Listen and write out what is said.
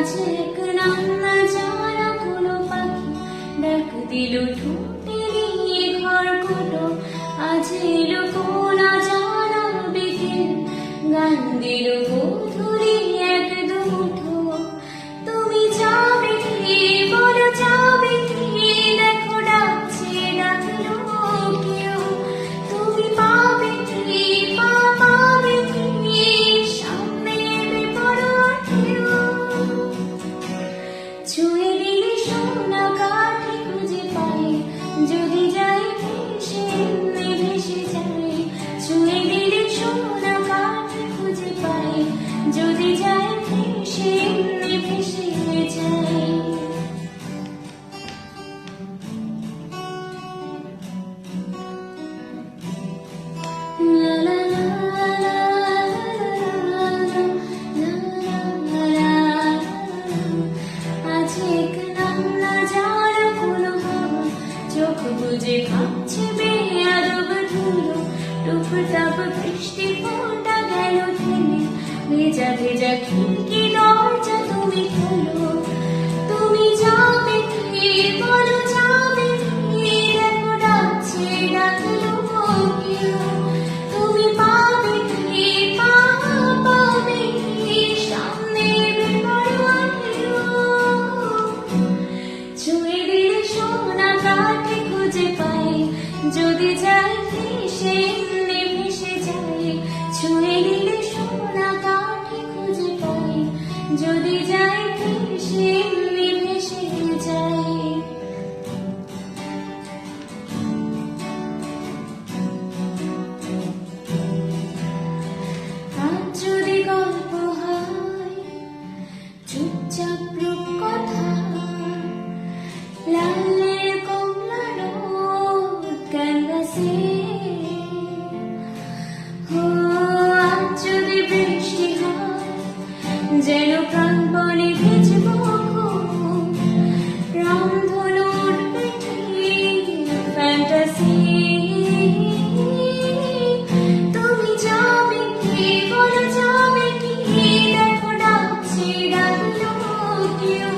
আজ এক নাম না জানা কোনো পাখি ডাক দিল ঠোঁটে নিয়ে ঘর কুটো। আজ এলো কোন জানা বিকেল গান দিল মধুরী এক দুমুঠো। তুমি যাবে কি বলো যাবে কি, দেখো ডাকছে ডাকলো কেউ। তুমি পাবে কি পাবে কি, সামনে এবে বড় কেউ। ছুঁয়ে দিলে সোনা কাঠি খুঁজে পাই, যদি যাই ভেসে এমনি ভেসে যাই। ছুঁয়ে দিলে সোনা কাঠি খুঁজে পাই, যদি যাই ভেসে এমনি ভেসে যাই। লা লা লা লা লা লা লা। আজ এক নাম না জানা কোনো হাওয়া চোখ বুজে ভাবছে বেয়াদব ধুলো। টুপ টাপ বৃষ্টি ফোঁটা গেল থেমে, ভেজা ভেজা খিড়কি দরজা তুমি খোলো। তুমি যাবে কি বলো যাবে কি, দেখো ডাকছে ডাকলো কেউ। তুমি পাবে কি পাবে কি, সামনে এবে বড় কেউ। ছুঁয়ে দিলে সোনা কাঠি খুঁজে পাই, যদি যাই ভেসে এমনি ভেসে যাই। ছুঁয়ে দিলে সোনা কাঠি খুঁজে পাই, যদি যাই ভেসে এমনি ভেসে যাই। আজ যদি গল্প হয় চুপচাপ রূপকথা, লালের কমলা রোদ ক্যানভাসে। আজ যদি বৃষ্টি হয় যেন প্রাণপণে ভিজব খুব, রামধনু উঠবে ঠিক ফ্যান্টাসি। তুমি যাবে কি বলো যাবে কি, দেখো ডাকছে ডাকলো কেউ।